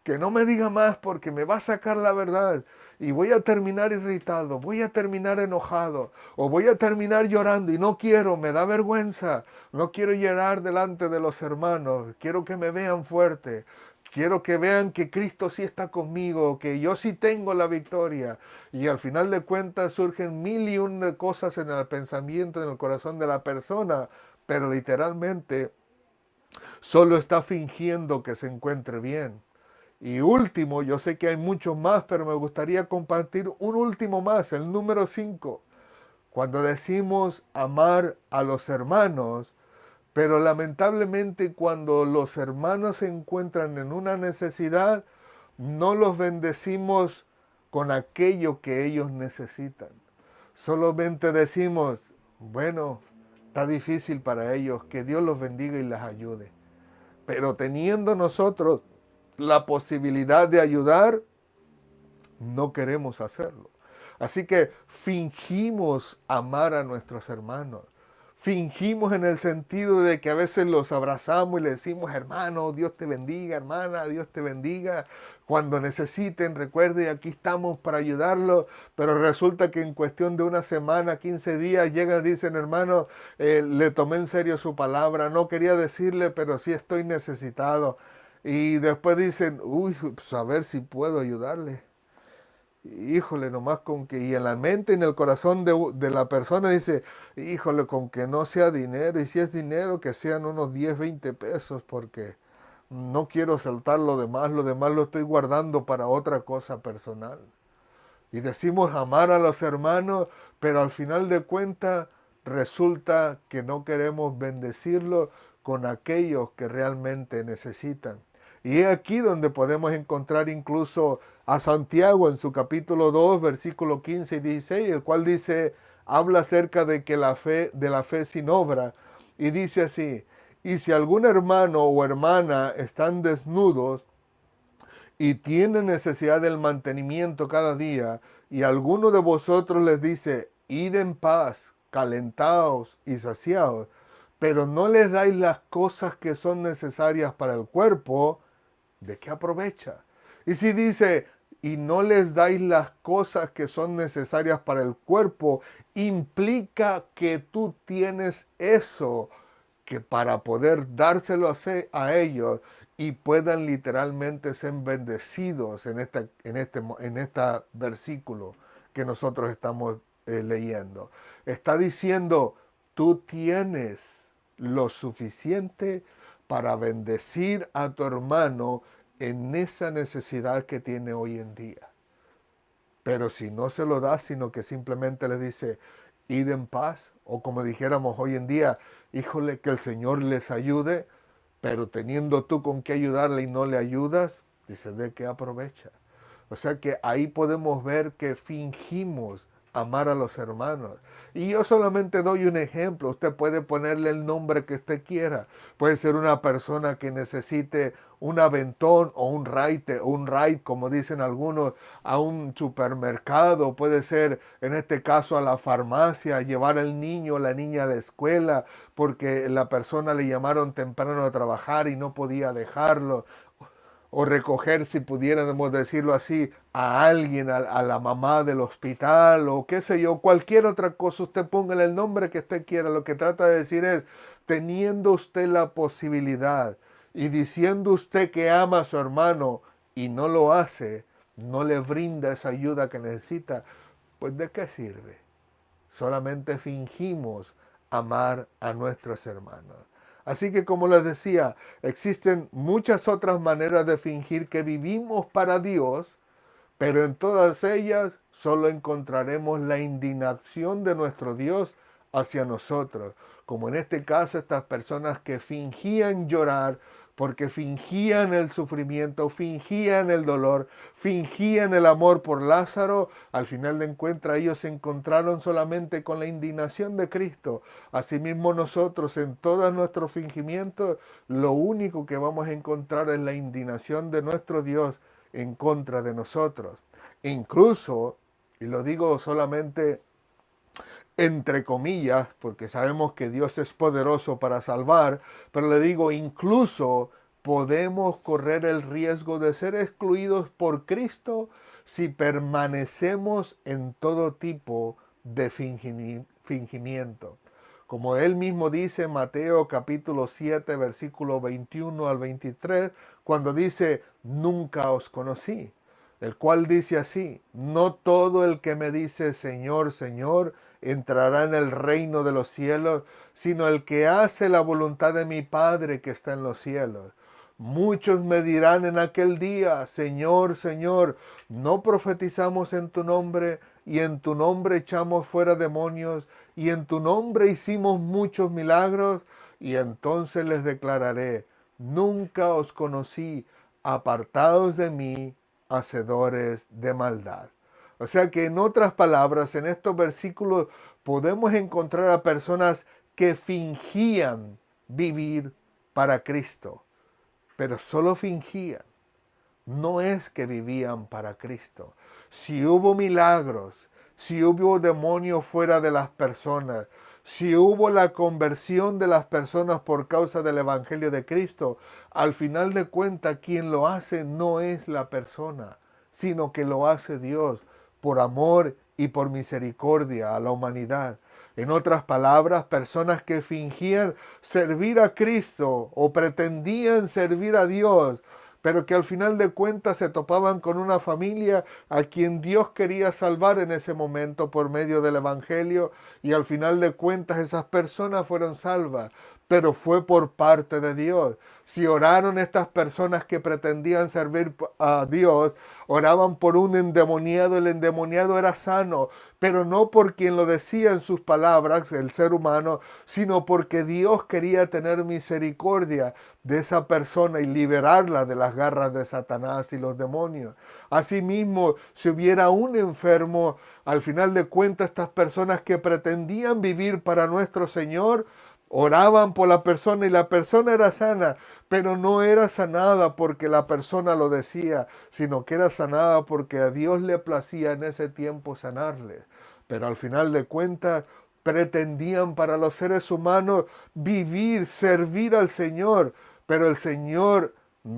que no me diga más porque me va a sacar la verdad y voy a terminar irritado, voy a terminar enojado o voy a terminar llorando y no quiero, me da vergüenza, no quiero llorar delante de los hermanos, quiero que me vean fuerte. Quiero que vean que Cristo sí está conmigo, que yo sí tengo la victoria. Y al final de cuentas surgen mil y una cosas en el pensamiento, en el corazón de la persona, pero literalmente solo está fingiendo que se encuentre bien. Y último, yo sé que hay muchos más, pero me gustaría compartir un último más, el número 5. Cuando decimos amar a los hermanos, pero lamentablemente cuando los hermanos se encuentran en una necesidad, no los bendecimos con aquello que ellos necesitan. Solamente decimos, bueno, está difícil para ellos, que Dios los bendiga y les ayude. Pero teniendo nosotros la posibilidad de ayudar, no queremos hacerlo. Así que fingimos amar a nuestros hermanos. Fingimos en el sentido de que a veces los abrazamos y le decimos, hermano, Dios te bendiga, hermana, Dios te bendiga. Cuando necesiten, recuerde, aquí estamos para ayudarlos. Pero resulta que en cuestión de una semana, 15 días, llegan y dicen, hermano, le tomé en serio su palabra. No quería decirle, pero sí estoy necesitado. Y después dicen, uy, pues a ver si puedo ayudarle. Híjole, nomás con que, y en la mente, en el corazón de la persona dice, híjole, con que no sea dinero, y si es dinero, que sean unos 10, 20 pesos, porque no quiero saltar lo demás lo estoy guardando para otra cosa personal. Y decimos amar a los hermanos, pero al final de cuentas resulta que no queremos bendecirlos con aquellos que realmente necesitan. Y es aquí donde podemos encontrar incluso a Santiago en su capítulo 2, versículo 15 y 16, el cual dice, habla acerca de la fe sin obra, y dice así, y si algún hermano o hermana están desnudos y tiene necesidad del mantenimiento cada día, y alguno de vosotros les dice, id en paz, calentaos y saciaos, pero no les dais las cosas que son necesarias para el cuerpo, ¿de qué aprovecha? Y si dice, y no les dais las cosas que son necesarias para el cuerpo, implica que tú tienes eso, que para poder dárselo a ellos y puedan literalmente ser bendecidos en este versículo que nosotros estamos leyendo. Está diciendo, tú tienes lo suficiente para bendecir a tu hermano en esa necesidad que tiene hoy en día. Pero si no se lo da, sino que simplemente le dice, id en paz, o como dijéramos hoy en día, híjole, que el Señor les ayude, pero teniendo tú con qué ayudarle y no le ayudas, dice, ¿de qué aprovecha? O sea que ahí podemos ver que fingimos amar a los hermanos. Y yo solamente doy un ejemplo. Usted puede ponerle el nombre que usted quiera. Puede ser una persona que necesite un aventón o un ride, como dicen algunos, a un supermercado. Puede ser, en este caso, a la farmacia, llevar al niño o la niña a la escuela, porque la persona le llamaron temprano a trabajar y no podía dejarlo, o recoger, si pudiéramos decirlo así, a alguien, a la mamá del hospital, o qué sé yo, cualquier otra cosa, usted póngale el nombre que usted quiera. Lo que trata de decir es, teniendo usted la posibilidad y diciendo usted que ama a su hermano y no lo hace, no le brinda esa ayuda que necesita, pues ¿de qué sirve? Solamente fingimos amar a nuestros hermanos. Así que, como les decía, existen muchas otras maneras de fingir que vivimos para Dios, pero en todas ellas solo encontraremos la indignación de nuestro Dios hacia nosotros. Como en este caso, estas personas que fingían llorar porque fingían el sufrimiento, fingían el dolor, fingían el amor por Lázaro, al final de encuentro ellos se encontraron solamente con la indignación de Cristo. Asimismo nosotros en todos nuestros fingimientos, lo único que vamos a encontrar es la indignación de nuestro Dios en contra de nosotros. Incluso, y lo digo solamente entre comillas, porque sabemos que Dios es poderoso para salvar, pero le digo, incluso podemos correr el riesgo de ser excluidos por Cristo si permanecemos en todo tipo de fingimiento. Como él mismo dice en Mateo capítulo 7, versículo 21 al 23, cuando dice, nunca os conocí, el cual dice así, no todo el que me dice Señor, Señor, entrará en el reino de los cielos, sino el que hace la voluntad de mi Padre que está en los cielos. Muchos me dirán en aquel día, Señor, Señor, ¿no profetizamos en tu nombre y en tu nombre echamos fuera demonios y en tu nombre hicimos muchos milagros? Y entonces les declararé, nunca os conocí, apartados de mí, hacedores de maldad. O sea que en otras palabras, en estos versículos podemos encontrar a personas que fingían vivir para Cristo, pero solo fingían. No es que vivían para Cristo. Si hubo milagros, si hubo demonios fuera de las personas, si hubo la conversión de las personas por causa del Evangelio de Cristo, al final de cuentas quien lo hace no es la persona, sino que lo hace Dios por amor y por misericordia a la humanidad. En otras palabras, personas que fingían servir a Cristo o pretendían servir a Dios, pero que al final de cuentas se topaban con una familia a quien Dios quería salvar en ese momento por medio del Evangelio, y al final de cuentas esas personas fueron salvas, pero fue por parte de Dios. Si oraron estas personas que pretendían servir a Dios, oraban por un endemoniado, el endemoniado era sano, pero no por quien lo decía en sus palabras, el ser humano, sino porque Dios quería tener misericordia de esa persona y liberarla de las garras de Satanás y los demonios. Asimismo, si hubiera un enfermo, al final de cuentas estas personas que pretendían vivir para nuestro Señor, Oraban por la persona y la persona era sana, pero no era sanada porque la persona lo decía, sino que era sanada porque a Dios le placía en ese tiempo sanarle. Pero al final de cuentas pretendían para los seres humanos vivir, servir al Señor, pero el Señor,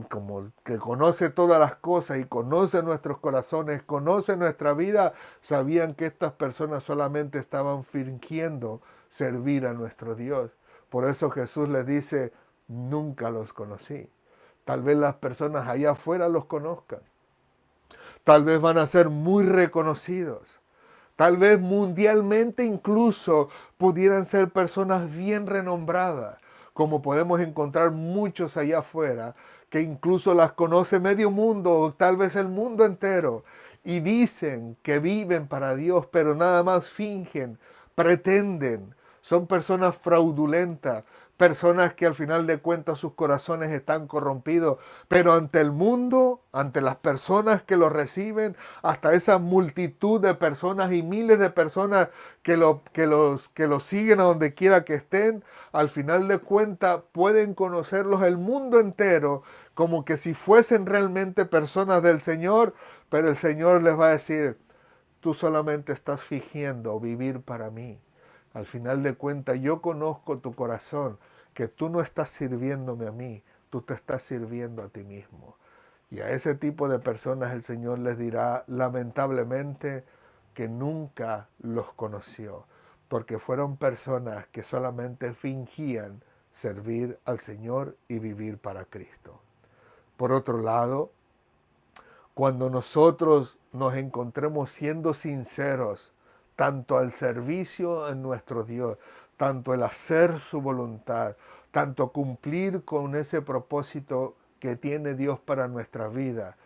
como que conoce todas las cosas y conoce nuestros corazones, conoce nuestra vida, sabían que estas personas solamente estaban fingiendo servir a nuestro Dios. Por eso Jesús les dice, nunca los conocí. Tal vez las personas allá afuera los conozcan. Tal vez van a ser muy reconocidos. Tal vez mundialmente incluso pudieran ser personas bien renombradas, como podemos encontrar muchos allá afuera, que incluso las conoce medio mundo o tal vez el mundo entero, y dicen que viven para Dios, pero nada más fingen, pretenden. Son personas fraudulentas, personas que al final de cuentas sus corazones están corrompidos, pero ante el mundo, ante las personas que lo reciben, hasta esa multitud de personas y miles de personas que lo siguen a donde quiera que estén, al final de cuentas pueden conocerlos el mundo entero como que si fuesen realmente personas del Señor, pero el Señor les va a decir, tú solamente estás fingiendo vivir para mí. Al final de cuentas, yo conozco tu corazón, que tú no estás sirviéndome a mí, tú te estás sirviendo a ti mismo. Y a ese tipo de personas el Señor les dirá, lamentablemente, que nunca los conoció, porque fueron personas que solamente fingían servir al Señor y vivir para Cristo. Por otro lado, cuando nosotros nos encontremos siendo sinceros, tanto al servicio en nuestro Dios, tanto el hacer su voluntad, tanto cumplir con ese propósito que tiene Dios para nuestra vida,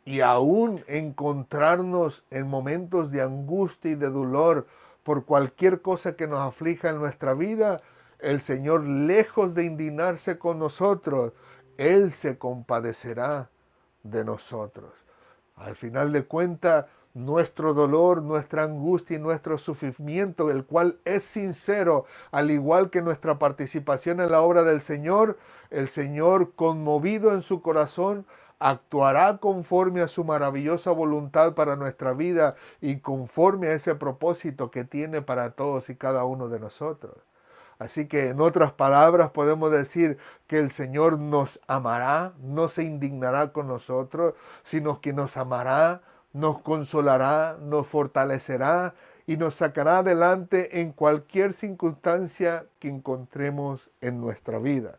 y aún encontrarnos en momentos de angustia y de dolor por cualquier cosa que nos aflija en nuestra vida, el Señor, lejos de indignarse con nosotros, Él se compadecerá de nosotros. Al final de cuentas, nuestro dolor, nuestra angustia y nuestro sufrimiento, el cual es sincero, al igual que nuestra participación en la obra del Señor, el Señor, conmovido en su corazón, actuará conforme a su maravillosa voluntad para nuestra vida y conforme a ese propósito que tiene para todos y cada uno de nosotros. Así que en otras palabras podemos decir que el Señor nos amará, no se indignará con nosotros, sino que nos amará, nos consolará, nos fortalecerá y nos sacará adelante en cualquier circunstancia que encontremos en nuestra vida.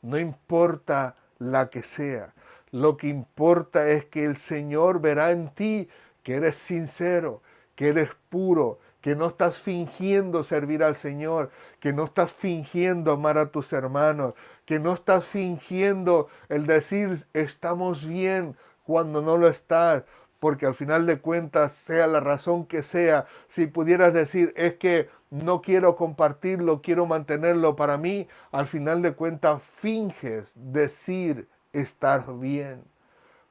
No importa la que sea, lo que importa es que el Señor verá en ti que eres sincero, que eres puro, que no estás fingiendo servir al Señor, que no estás fingiendo amar a tus hermanos, que no estás fingiendo el decir estamos bien cuando no lo estás, porque al final de cuentas, sea la razón que sea, si pudieras decir es que no quiero compartirlo, quiero mantenerlo para mí, al final de cuentas finges decir estar bien.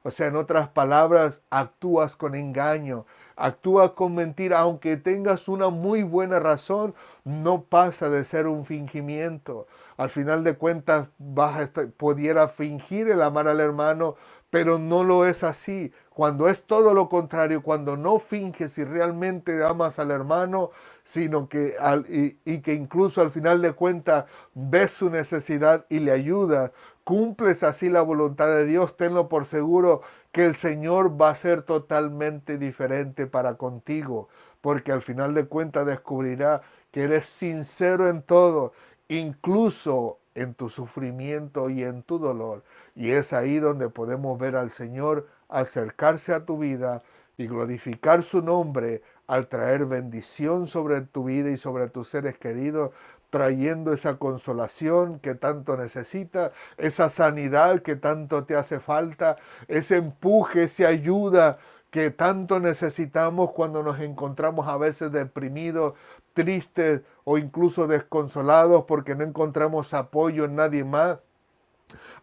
O sea, en otras palabras, actúas con engaño, actúas con mentira, aunque tengas una muy buena razón, no pasa de ser un fingimiento. Al final de cuentas, pudiera fingir el amar al hermano, pero no lo es así. Cuando es todo lo contrario, cuando no finges y realmente amas al hermano, sino que y que incluso al final de cuentas ves su necesidad y le ayudas, cumples así la voluntad de Dios, tenlo por seguro que el Señor va a ser totalmente diferente para contigo, porque al final de cuentas descubrirá que eres sincero en todo, incluso en tu sufrimiento y en tu dolor. Y es ahí donde podemos ver al Señor acercarse a tu vida y glorificar su nombre al traer bendición sobre tu vida y sobre tus seres queridos, trayendo esa consolación que tanto necesitas, esa sanidad que tanto te hace falta, ese empuje, esa ayuda que tanto necesitamos cuando nos encontramos a veces deprimidos, tristes o incluso desconsolados porque no encontramos apoyo en nadie más.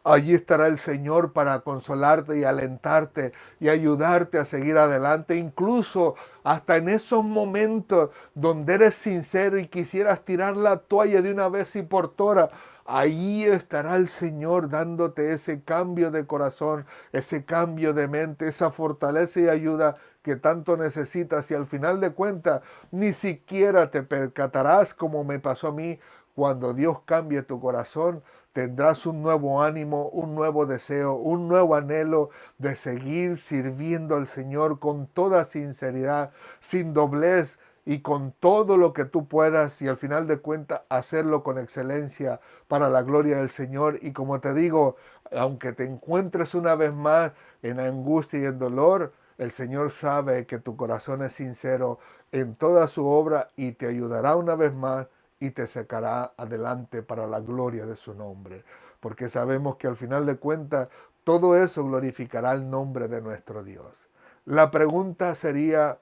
Allí estará el Señor para consolarte y alentarte y ayudarte a seguir adelante, incluso hasta en esos momentos donde eres sincero y quisieras tirar la toalla de una vez y por todas. Ahí estará el Señor dándote ese cambio de corazón, ese cambio de mente, esa fortaleza y ayuda que tanto necesitas, y al final de cuentas ni siquiera te percatarás, como me pasó a mí. Cuando Dios cambie tu corazón, tendrás un nuevo ánimo, un nuevo deseo, un nuevo anhelo de seguir sirviendo al Señor con toda sinceridad, sin doblez y con todo lo que tú puedas, y al final de cuentas hacerlo con excelencia para la gloria del Señor. Y como te digo, aunque te encuentres una vez más en angustia y en dolor, el Señor sabe que tu corazón es sincero en toda su obra y te ayudará una vez más y te sacará adelante para la gloria de su nombre. Porque sabemos que al final de cuentas todo eso glorificará el nombre de nuestro Dios. La pregunta sería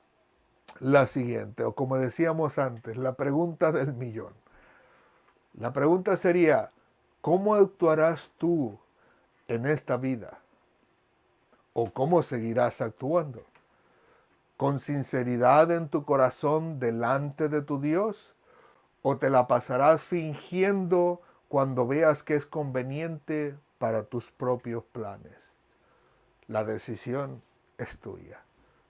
la siguiente, o como decíamos antes, la pregunta del millón. La pregunta sería, ¿cómo actuarás tú en esta vida? ¿O cómo seguirás actuando? ¿Con sinceridad en tu corazón delante de tu Dios? ¿O te la pasarás fingiendo cuando veas que es conveniente para tus propios planes? La decisión es tuya.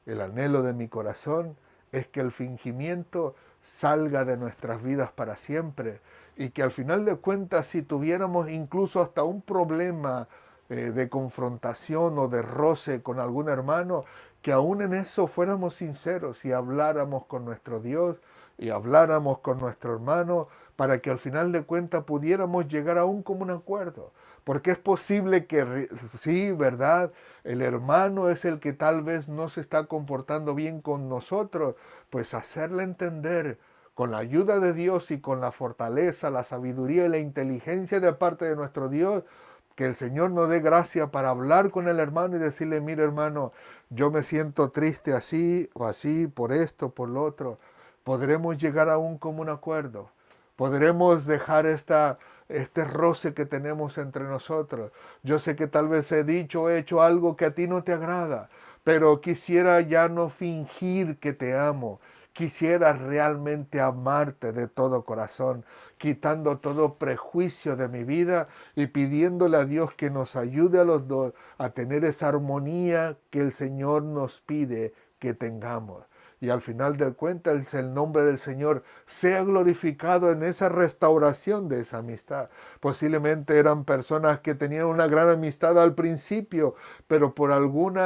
El anhelo de mi corazón es que el fingimiento salga de nuestras vidas para siempre, y que al final de cuentas, si tuviéramos incluso hasta un problema de confrontación o de roce con algún hermano, que aún en eso fuéramos sinceros y habláramos con nuestro Dios y habláramos con nuestro hermano, para que al final de cuentas pudiéramos llegar a un común acuerdo. Porque es posible que, sí, ¿verdad? El hermano es el que tal vez no se está comportando bien con nosotros, pues hacerle entender con la ayuda de Dios y con la fortaleza, la sabiduría y la inteligencia de parte de nuestro Dios, que el Señor nos dé gracia para hablar con el hermano y decirle, mire hermano, yo me siento triste así o así, por esto, por lo otro. Podremos llegar a un común acuerdo. Podremos dejar este roce que tenemos entre nosotros. Yo sé que tal vez he dicho o he hecho algo que a ti no te agrada, pero quisiera ya no fingir que te amo. Quisiera realmente amarte de todo corazón, quitando todo prejuicio de mi vida y pidiéndole a Dios que nos ayude a los dos a tener esa armonía que el Señor nos pide que tengamos. Y al final del cuenta el nombre del Señor sea glorificado en esa restauración de esa amistad. Posiblemente eran personas que tenían una gran amistad al principio, pero por algún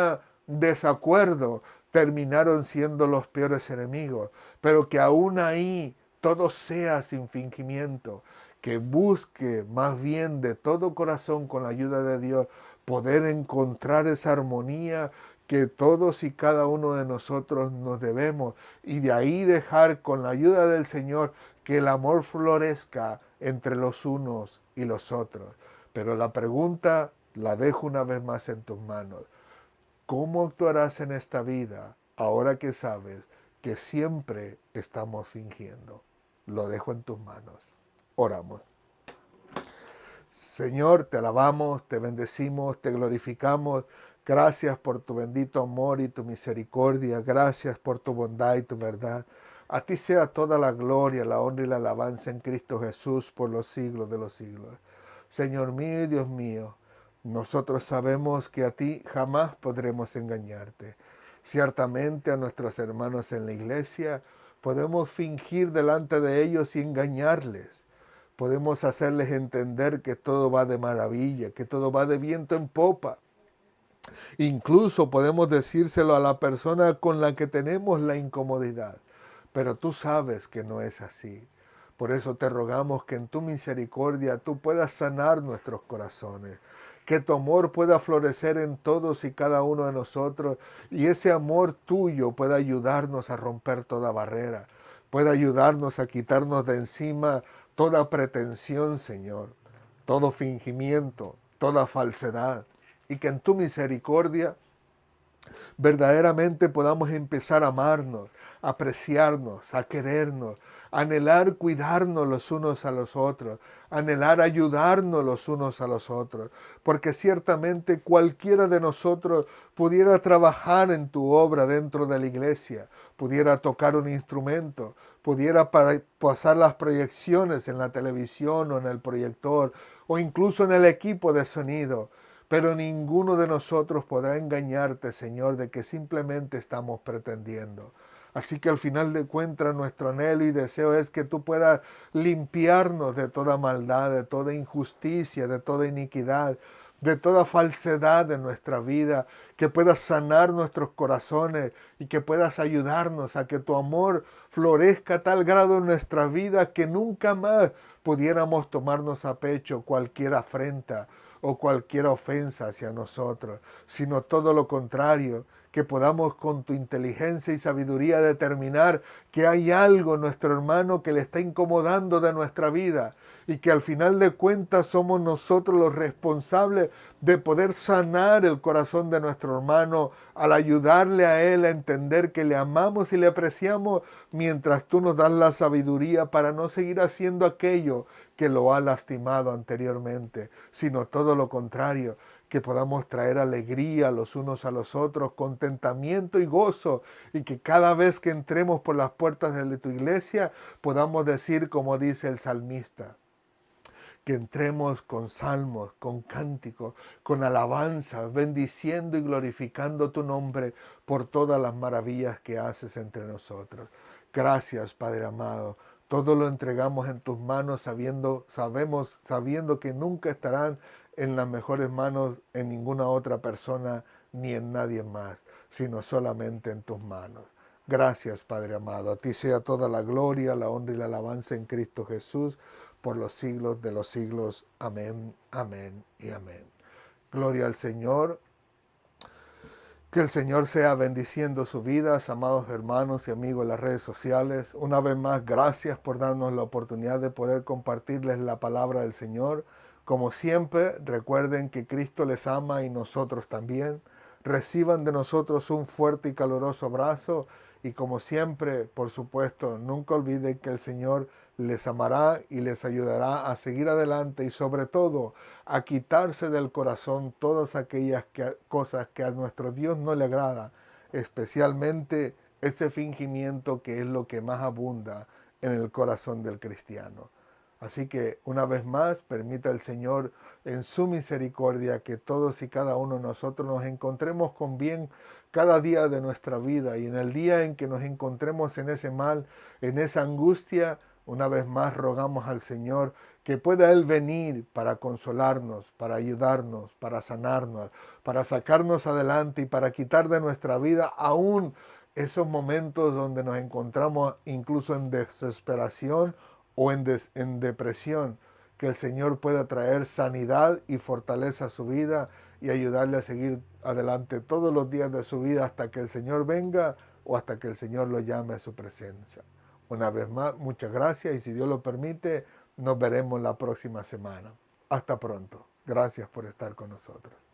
desacuerdo terminaron siendo los peores enemigos. Pero que aún ahí todo sea sin fingimiento, que busque más bien de todo corazón con la ayuda de Dios poder encontrar esa armonía que todos y cada uno de nosotros nos debemos, y de ahí dejar con la ayuda del Señor que el amor florezca entre los unos y los otros. Pero la pregunta la dejo una vez más en tus manos. ¿Cómo actuarás en esta vida ahora que sabes que siempre estamos fingiendo? Lo dejo en tus manos. Oramos. Señor, te alabamos, te bendecimos, te glorificamos. Gracias por tu bendito amor y tu misericordia. Gracias por tu bondad y tu verdad. A ti sea toda la gloria, la honra y la alabanza en Cristo Jesús por los siglos de los siglos. Señor mío y Dios mío, nosotros sabemos que a ti jamás podremos engañarte. Ciertamente a nuestros hermanos en la iglesia podemos fingir delante de ellos y engañarles. Podemos hacerles entender que todo va de maravilla, que todo va de viento en popa. Incluso podemos decírselo a la persona con la que tenemos la incomodidad. Pero tú sabes que no es así. Por eso te rogamos que en tu misericordia tú puedas sanar nuestros corazones, que tu amor pueda florecer en todos y cada uno de nosotros, y ese amor tuyo pueda ayudarnos a romper toda barrera, pueda ayudarnos a quitarnos de encima toda pretensión, Señor, todo fingimiento, toda falsedad, y que en tu misericordia verdaderamente podamos empezar a amarnos, a apreciarnos, a querernos, a anhelar cuidarnos los unos a los otros, a anhelar ayudarnos los unos a los otros, porque ciertamente cualquiera de nosotros pudiera trabajar en tu obra dentro de la iglesia, pudiera tocar un instrumento, pudiera pasar las proyecciones en la televisión o en el proyector o incluso en el equipo de sonido. Pero ninguno de nosotros podrá engañarte, Señor, de que simplemente estamos pretendiendo. Así que al final de cuentas nuestro anhelo y deseo es que tú puedas limpiarnos de toda maldad, de toda injusticia, de toda iniquidad, de toda falsedad de nuestra vida, que puedas sanar nuestros corazones y que puedas ayudarnos a que tu amor florezca a tal grado en nuestra vida que nunca más pudiéramos tomarnos a pecho cualquier afrenta o cualquier ofensa hacia nosotros, sino todo lo contrario, que podamos con tu inteligencia y sabiduría determinar que hay algo en nuestro hermano que le está incomodando de nuestra vida y que al final de cuentas somos nosotros los responsables de poder sanar el corazón de nuestro hermano al ayudarle a él a entender que le amamos y le apreciamos mientras tú nos das la sabiduría para no seguir haciendo aquello que lo ha lastimado anteriormente, sino todo lo contrario, que podamos traer alegría los unos a los otros, contentamiento y gozo, y que cada vez que entremos por las puertas de tu iglesia podamos decir como dice el salmista, que entremos con salmos, con cánticos, con alabanzas, bendiciendo y glorificando tu nombre por todas las maravillas que haces entre nosotros. Gracias, Padre amado. Todo lo entregamos en tus manos sabiendo que nunca estarán en las mejores manos en ninguna otra persona ni en nadie más, sino solamente en tus manos. Gracias, Padre amado. A ti sea toda la gloria, la honra y la alabanza en Cristo Jesús por los siglos de los siglos. Amén, amén y amén. Gloria al Señor. Que el Señor sea bendiciendo sus vidas, amados hermanos y amigos en las redes sociales. Una vez más, gracias por darnos la oportunidad de poder compartirles la palabra del Señor. Como siempre, recuerden que Cristo les ama y nosotros también. Reciban de nosotros un fuerte y caluroso abrazo y como siempre, por supuesto, nunca olviden que el Señor les amará y les ayudará a seguir adelante y sobre todo a quitarse del corazón todas aquellas cosas que a nuestro Dios no le agrada, especialmente ese fingimiento que es lo que más abunda en el corazón del cristiano. Así que una vez más, permita el Señor en su misericordia que todos y cada uno de nosotros nos encontremos con bien cada día de nuestra vida y en el día en que nos encontremos en ese mal, en esa angustia, una vez más rogamos al Señor que pueda Él venir para consolarnos, para ayudarnos, para sanarnos, para sacarnos adelante y para quitar de nuestra vida aún esos momentos donde nos encontramos incluso en desesperación o en depresión, que el Señor pueda traer sanidad y fortaleza a su vida y ayudarle a seguir adelante todos los días de su vida hasta que el Señor venga o hasta que el Señor lo llame a su presencia. Una vez más, muchas gracias y si Dios lo permite, nos veremos la próxima semana. Hasta pronto. Gracias por estar con nosotros.